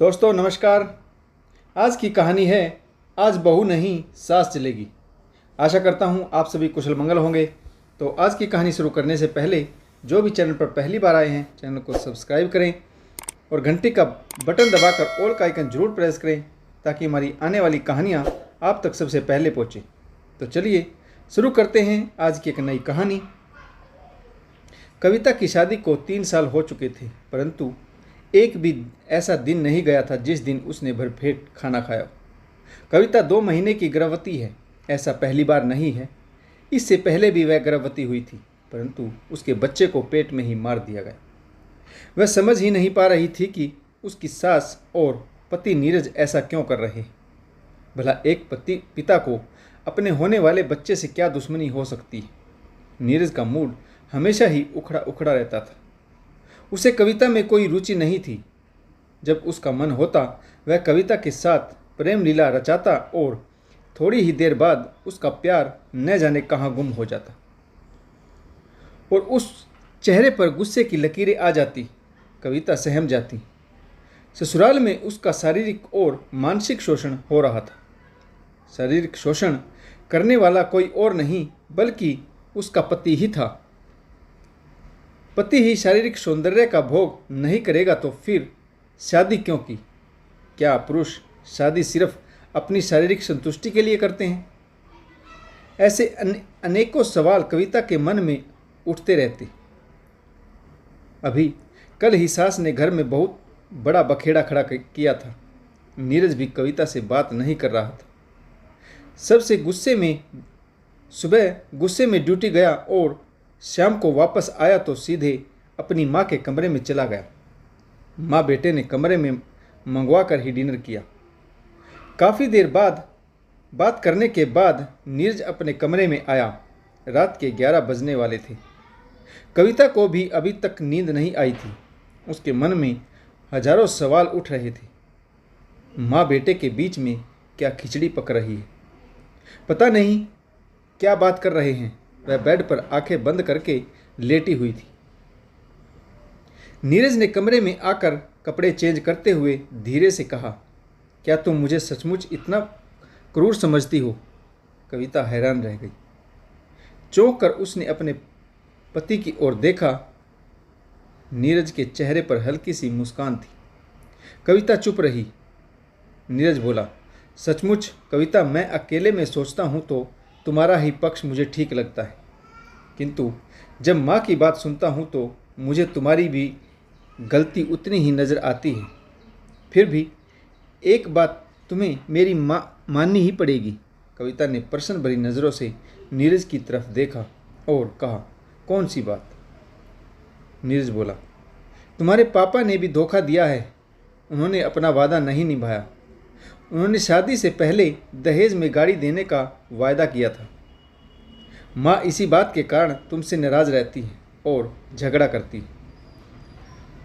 दोस्तों नमस्कार। आज की कहानी है आज बहू नहीं सास चलेगी। आशा करता हूँ आप सभी कुशल मंगल होंगे। तो आज की कहानी शुरू करने से पहले जो भी चैनल पर पहली बार आए हैं चैनल को सब्सक्राइब करें और घंटी का बटन दबाकर ऑल का आइकन जरूर प्रेस करें ताकि हमारी आने वाली कहानियाँ आप तक सबसे पहले पहुँचें। तो चलिए शुरू करते हैं आज की एक नई कहानी। कविता की शादी को 3 साल हो चुके थे, परंतु एक भी ऐसा दिन नहीं गया था जिस दिन उसने भरपेट खाना खाया। कविता 2 महीने की गर्भवती है। ऐसा पहली बार नहीं है, इससे पहले भी वह गर्भवती हुई थी, परंतु उसके बच्चे को पेट में ही मार दिया गया। वह समझ ही नहीं पा रही थी कि उसकी सास और पति नीरज ऐसा क्यों कर रहे। भला एक पिता को अपने होने वाले बच्चे से क्या दुश्मनी हो सकती है। नीरज का मूड हमेशा ही उखड़ा उखड़ा रहता था। उसे कविता में कोई रुचि नहीं थी। जब उसका मन होता वह कविता के साथ प्रेम लीला रचाता और थोड़ी ही देर बाद उसका प्यार न जाने कहाँ गुम हो जाता और उस चेहरे पर गुस्से की लकीरें आ जाती। कविता सहम जाती। ससुराल में उसका शारीरिक और मानसिक शोषण हो रहा था। शारीरिक शोषण करने वाला कोई और नहीं बल्कि उसका पति ही था। पति ही शारीरिक सौंदर्य का भोग नहीं करेगा तो फिर शादी क्यों की। क्या पुरुष शादी सिर्फ अपनी शारीरिक संतुष्टि के लिए करते हैं? ऐसे अनेकों सवाल कविता के मन में उठते रहते। अभी कल ही सास ने घर में बहुत बड़ा बखेड़ा खड़ा किया था। नीरज भी कविता से बात नहीं कर रहा था। सुबह गुस्से में ड्यूटी गया और शाम को वापस आया तो सीधे अपनी माँ के कमरे में चला गया। माँ बेटे ने कमरे में मंगवा कर ही डिनर किया। काफ़ी देर बाद बात करने के बाद नीरज अपने कमरे में आया। रात के 11 बजने वाले थे। कविता को भी अभी तक नींद नहीं आई थी। उसके मन में हजारों सवाल उठ रहे थे। माँ बेटे के बीच में क्या खिचड़ी पक रही है। पता नहीं क्या बात कर रहे हैं। वह बेड पर आंखें बंद करके लेटी हुई थी। नीरज ने कमरे में आकर कपड़े चेंज करते हुए धीरे से कहा, क्या तुम मुझे सचमुच इतना क्रूर समझती हो? कविता हैरान रह गई। चौंक कर उसने अपने पति की ओर देखा। नीरज के चेहरे पर हल्की सी मुस्कान थी। कविता चुप रही। नीरज बोला, सचमुच कविता, मैं अकेले में सोचता हूँ तो तुम्हारा ही पक्ष मुझे ठीक लगता है, किंतु जब माँ की बात सुनता हूँ तो मुझे तुम्हारी भी गलती उतनी ही नज़र आती है। फिर भी एक बात तुम्हें मेरी माननी ही पड़ेगी। कविता ने प्रश्न भरी नज़रों से नीरज की तरफ देखा और कहा, कौन सी बात? नीरज बोला, तुम्हारे पापा ने भी धोखा दिया है। उन्होंने अपना वादा नहीं निभाया। उन्होंने शादी से पहले दहेज में गाड़ी देने का वायदा किया था। माँ इसी बात के कारण तुमसे नाराज़ रहती है और झगड़ा करती है।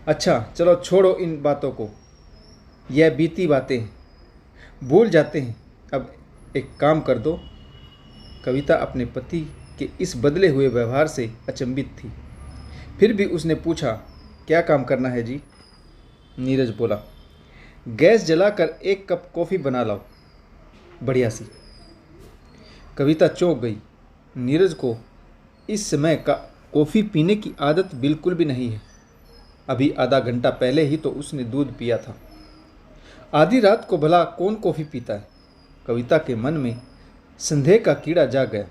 अच्छा चलो छोड़ो इन बातों को, यह बीती बातें हैं, भूल जाते हैं। अब एक काम कर दो। कविता अपने पति के इस बदले हुए व्यवहार से अचंभित थी। फिर भी उसने पूछा, क्या काम करना है जी? नीरज बोला, गैस जलाकर 1 कप कॉफ़ी बना लाओ, बढ़िया सी। कविता चौंक गई। नीरज को इस समय का कॉफ़ी पीने की आदत बिल्कुल भी नहीं है। अभी आधा घंटा पहले ही तो उसने दूध पिया था। आधी रात को भला कौन कॉफ़ी पीता है? कविता के मन में संदेह का कीड़ा जाग गया।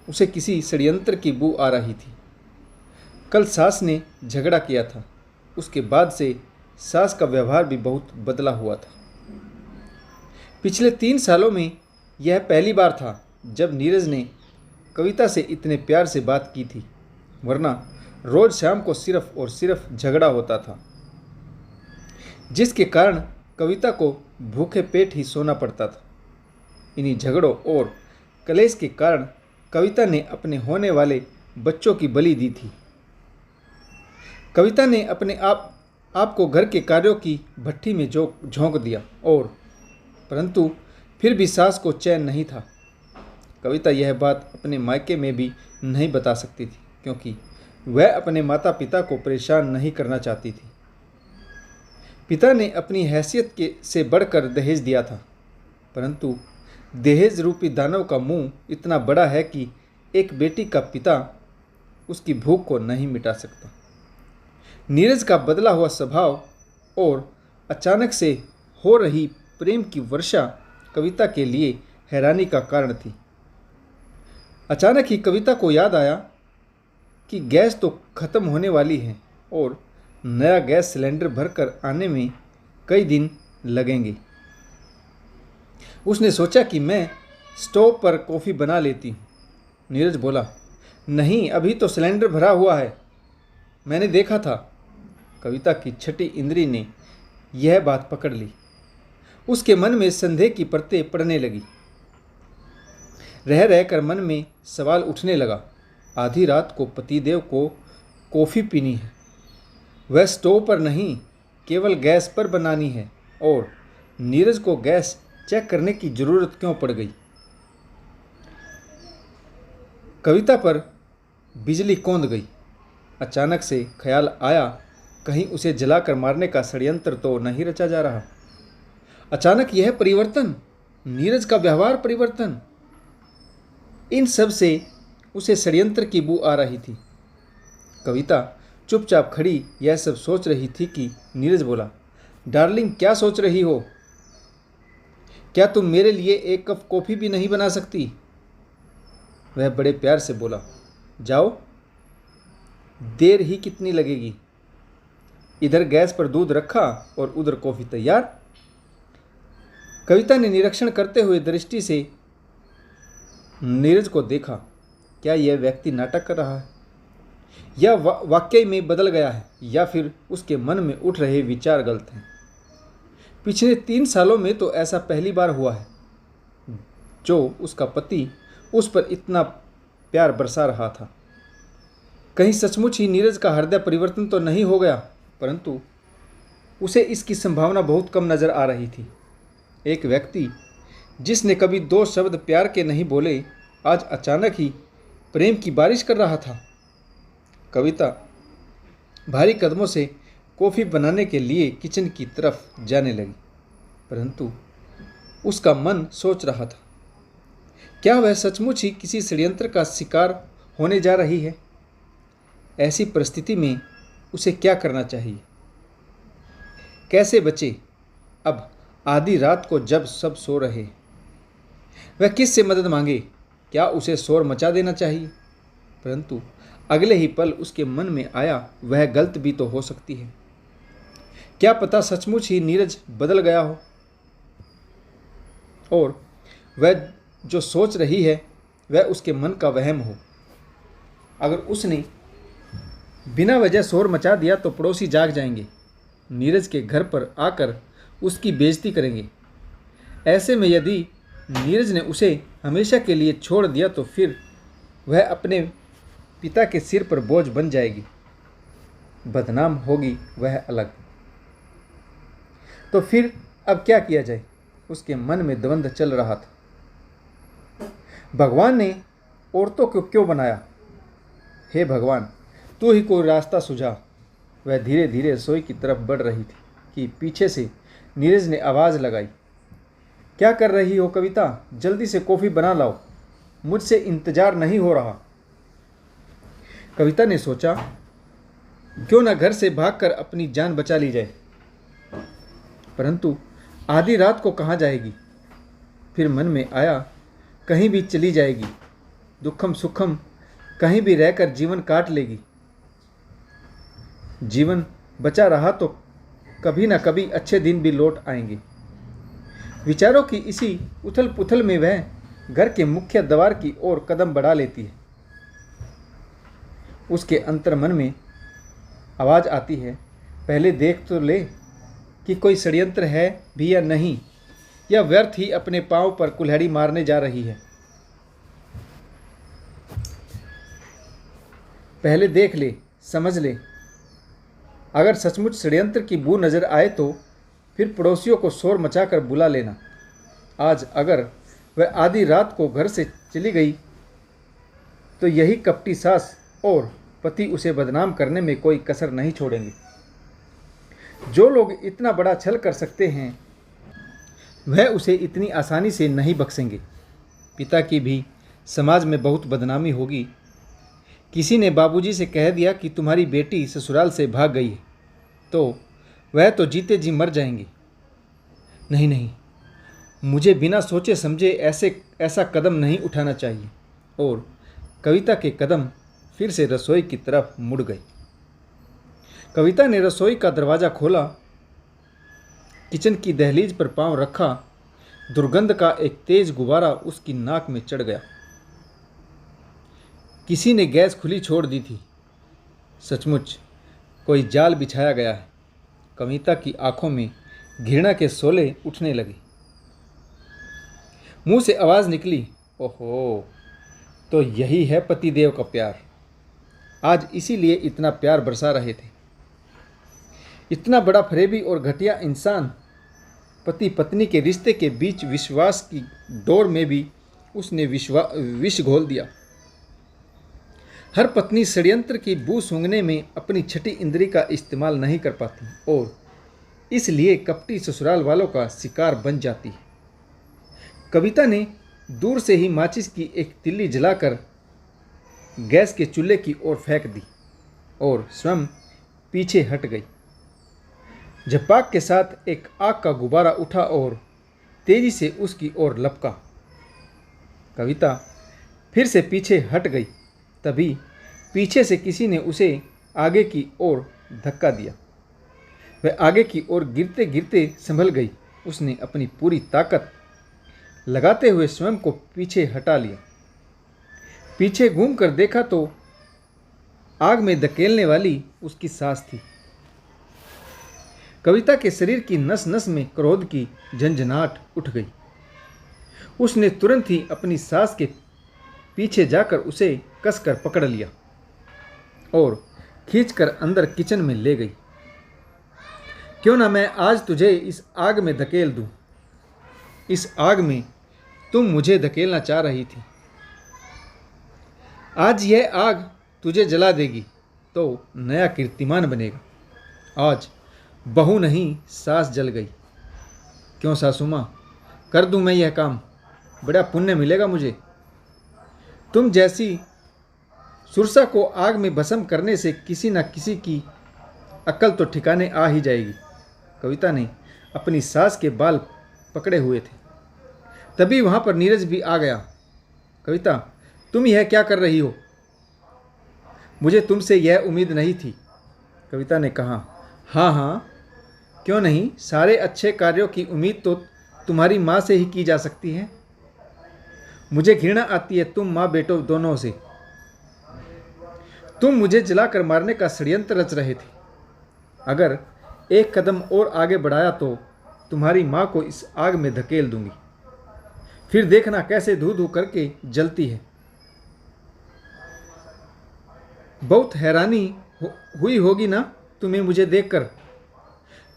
उसे किसी षड्यंत्र की बू आ रही थी। कल सास ने झगड़ा किया था। उसके बाद से सास का व्यवहार भी बहुत बदला हुआ था। पिछले 3 सालों में यह पहली बार था जब नीरज ने कविता से इतने प्यार से बात की थी, वरना रोज शाम को सिर्फ और सिर्फ झगड़ा होता था, जिसके कारण कविता को भूखे पेट ही सोना पड़ता था। इन्हीं झगड़ों और कलेश के कारण कविता ने अपने होने वाले बच्चों की बलि दी थी। कविता ने अपने आप को घर के कार्यों की भट्ठी में झोंक दिया परंतु फिर भी सास को चैन नहीं था। कविता यह बात अपने मायके में भी नहीं बता सकती थी, क्योंकि वह अपने माता पिता को परेशान नहीं करना चाहती थी। पिता ने अपनी हैसियत के से बढ़कर दहेज दिया था, परंतु दहेज रूपी दानव का मुंह इतना बड़ा है कि एक बेटी का पिता उसकी भूख को नहीं मिटा सकता। नीरज का बदला हुआ स्वभाव और अचानक से हो रही प्रेम की वर्षा कविता के लिए हैरानी का कारण थी। अचानक ही कविता को याद आया कि गैस तो खत्म होने वाली है और नया गैस सिलेंडर भरकर आने में कई दिन लगेंगे। उसने सोचा कि मैं स्टोव पर कॉफ़ी बना लेती हूँ। नीरज बोला, नहीं, अभी तो सिलेंडर भरा हुआ है, मैंने देखा था। कविता की छठी इंद्री ने यह बात पकड़ ली। उसके मन में संदेह की परतें पड़ने लगी। रह रहकर मन में सवाल उठने लगा। आधी रात को पतिदेव को कॉफ़ी पीनी है, वह स्टोव पर नहीं, केवल गैस पर बनानी है, और नीरज को गैस चेक करने की ज़रूरत क्यों पड़ गई? कविता पर बिजली कौंध गई। अचानक से ख्याल आया, कहीं उसे जलाकर मारने का षड्यंत्र तो नहीं रचा जा रहा। अचानक यह परिवर्तन, नीरज का व्यवहार परिवर्तन, इन सब से उसे षड्यंत्र की बू आ रही थी। कविता चुपचाप खड़ी यह सब सोच रही थी कि नीरज बोला, डार्लिंग, क्या सोच रही हो? क्या तुम मेरे लिए एक कप कॉफ़ी भी नहीं बना सकती? वह बड़े प्यार से बोला, जाओ, देर ही कितनी लगेगी, इधर गैस पर दूध रखा और उधर कॉफ़ी तैयार। कविता ने निरीक्षण करते हुए दृष्टि से नीरज को देखा। क्या यह व्यक्ति नाटक कर रहा है, या वाकई में बदल गया है, या फिर उसके मन में उठ रहे विचार गलत हैं? पिछले 3 सालों में तो ऐसा पहली बार हुआ है जो उसका पति उस पर इतना प्यार बरसा रहा था। कहीं सचमुच ही नीरज का हृदय परिवर्तन तो नहीं हो गया, परंतु उसे इसकी संभावना बहुत कम नजर आ रही थी। एक व्यक्ति जिसने कभी 2 शब्द प्यार के नहीं बोले, आज अचानक ही प्रेम की बारिश कर रहा था। कविता भारी कदमों से कॉफ़ी बनाने के लिए किचन की तरफ जाने लगी, परंतु उसका मन सोच रहा था, क्या वह सचमुच ही किसी षड्यंत्र का शिकार होने जा रही है? ऐसी परिस्थिति में उसे क्या करना चाहिए? कैसे बचे? अब आधी रात को जब सब सो रहे, वह किससे मदद मांगे? क्या उसे शोर मचा देना चाहिए? परंतु अगले ही पल उसके मन में आया, वह गलत भी तो हो सकती है। क्या पता सचमुच ही नीरज बदल गया हो और वह जो सोच रही है वह उसके मन का वहम हो। अगर उसने बिना वजह शोर मचा दिया तो पड़ोसी जाग जाएंगे, नीरज के घर पर आकर उसकी बेइज्जती करेंगे। ऐसे में यदि नीरज ने उसे हमेशा के लिए छोड़ दिया तो फिर वह अपने पिता के सिर पर बोझ बन जाएगी, बदनाम होगी वह अलग। तो फिर अब क्या किया जाए? उसके मन में द्वंद्व चल रहा था। भगवान ने औरतों को क्यों बनाया? हे भगवान, तू ही कोई रास्ता सुझा। वह धीरे धीरे रसोई की तरफ बढ़ रही थी कि पीछे से नीरज ने आवाज़ लगाई, क्या कर रही हो कविता? जल्दी से कॉफ़ी बना लाओ, मुझसे इंतजार नहीं हो रहा। कविता ने सोचा, क्यों न घर से भागकर अपनी जान बचा ली जाए, परंतु आधी रात को कहाँ जाएगी? फिर मन में आया, कहीं भी चली जाएगी, दुखम सुखम कहीं भी रहकर जीवन काट लेगी। जीवन बचा रहा तो कभी ना कभी अच्छे दिन भी लौट आएंगे। विचारों की इसी उथल पुथल में वह घर के मुख्य द्वार की ओर कदम बढ़ा लेती है। उसके अंतर मन में आवाज़ आती है, पहले देख तो ले कि कोई षड्यंत्र है भी या नहीं, या व्यर्थ ही अपने पांव पर कुल्हाड़ी मारने जा रही है। पहले देख ले, समझ ले। अगर सचमुच षड्यंत्र की बू नज़र आए तो फिर पड़ोसियों को शोर मचाकर बुला लेना। आज अगर वह आधी रात को घर से चली गई तो यही कपटी सास और पति उसे बदनाम करने में कोई कसर नहीं छोड़ेंगे। जो लोग इतना बड़ा छल कर सकते हैं वह उसे इतनी आसानी से नहीं बख्शेंगे। पिता की भी समाज में बहुत बदनामी होगी। किसी ने बाबूजी से कह दिया कि तुम्हारी बेटी ससुराल से भाग गई है, तो वह तो जीते जी मर जाएंगी। नहीं नहीं, मुझे बिना सोचे समझे ऐसा कदम नहीं उठाना चाहिए। और कविता के कदम फिर से रसोई की तरफ मुड़ गए। कविता ने रसोई का दरवाज़ा खोला, किचन की दहलीज पर पांव रखा। दुर्गंध का एक तेज गुब्बारा उसकी नाक में चढ़ गया। किसी ने गैस खुली छोड़ दी थी। सचमुच कोई जाल बिछाया गया है। कविता की आंखों में घृणा के शोले उठने लगे। मुंह से आवाज़ निकली, ओहो, तो यही है पतिदेव का प्यार। आज इसीलिए इतना प्यार बरसा रहे थे। इतना बड़ा फरेबी और घटिया इंसान, पति पत्नी के रिश्ते के बीच विश्वास की डोर में भी उसने विष घोल दिया। हर पत्नी षड्यंत्र की बू सूंघने में अपनी छठी इंद्री का इस्तेमाल नहीं कर पाती और इसलिए कपटी ससुराल वालों का शिकार बन जाती है। कविता ने दूर से ही माचिस की एक तिल्ली जलाकर गैस के चूल्हे की ओर फेंक दी और स्वयं पीछे हट गई। झपाक के साथ एक आग का गुब्बारा उठा और तेजी से उसकी ओर लपका। कविता फिर से पीछे हट गई। तभी पीछे से किसी ने उसे आगे की ओर धक्का दिया। वह आगे की ओर गिरते गिरते संभल गई। उसने अपनी पूरी ताकत लगाते हुए स्वयं को पीछे हटा लिया। पीछे घूमकर देखा तो आग में धकेलने वाली उसकी सास थी। कविता के शरीर की नस नस में क्रोध की झंझनाहट उठ गई। उसने तुरंत ही अपनी सास के पीछे जाकर उसे कसकर पकड़ लिया और खींचकर अंदर किचन में ले गई। क्यों ना मैं आज तुझे इस आग में धकेल दूं। इस आग में तुम मुझे धकेलना चाह रही थी। आज यह आग तुझे जला देगी तो नया कीर्तिमान बनेगा। आज बहू नहीं सास जल गई। क्यों सासू माँ, कर दूं मैं यह काम, बड़ा पुण्य मिलेगा मुझे। तुम जैसी सुरसा को आग में भस्म करने से किसी न किसी की अक्ल तो ठिकाने आ ही जाएगी। कविता ने अपनी सास के बाल पकड़े हुए थे। तभी वहाँ पर नीरज भी आ गया। कविता, तुम यह क्या कर रही हो? मुझे तुमसे यह उम्मीद नहीं थी। कविता ने कहा, हाँ हाँ, क्यों नहीं, सारे अच्छे कार्यों की उम्मीद तो तुम्हारी माँ से ही की जा सकती है। मुझे घृणा आती है तुम माँ बेटों दोनों से। तुम मुझे जलाकर मारने का षड्यंत्र रच रहे थे। अगर एक कदम और आगे बढ़ाया तो तुम्हारी माँ को इस आग में धकेल दूंगी। फिर देखना कैसे धू धू करके जलती है। बहुत हैरानी हुई होगी ना तुम्हें मुझे देखकर।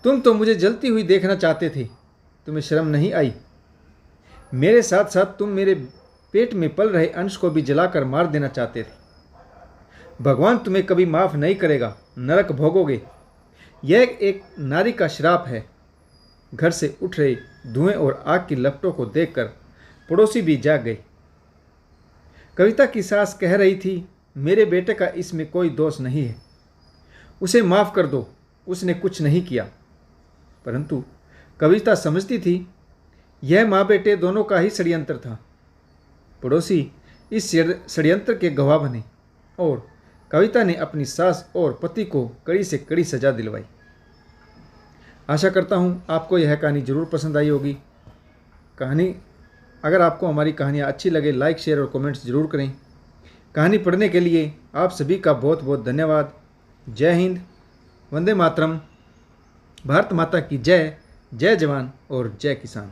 तुम तो मुझे जलती हुई देखना चाहते थे। तुम्हें शर्म नहीं आई? मेरे साथ साथ तुम मेरे पेट में पल रहे अंश को भी जलाकर मार देना चाहते थे। भगवान तुम्हें कभी माफ़ नहीं करेगा, नरक भोगोगे। यह एक नारी का श्राप है। घर से उठ रहे धुएं और आग की लपटों को देखकर पड़ोसी भी जाग गए। कविता की सास कह रही थी, मेरे बेटे का इसमें कोई दोष नहीं है, उसे माफ़ कर दो, उसने कुछ नहीं किया। परंतु कविता समझती थी यह माँ बेटे दोनों का ही षड्यंत्र था। पड़ोसी इस षड्यंत्र के गवाह बने और कविता ने अपनी सास और पति को कड़ी से कड़ी सजा दिलवाई। आशा करता हूँ आपको यह कहानी ज़रूर पसंद आई होगी। अगर आपको हमारी कहानियाँ अच्छी लगे, लाइक, शेयर और कमेंट्स ज़रूर करें। कहानी पढ़ने के लिए आप सभी का बहुत बहुत धन्यवाद। जय हिंद, वंदे मातरम, भारत माता की जय। जय जवान और जय किसान।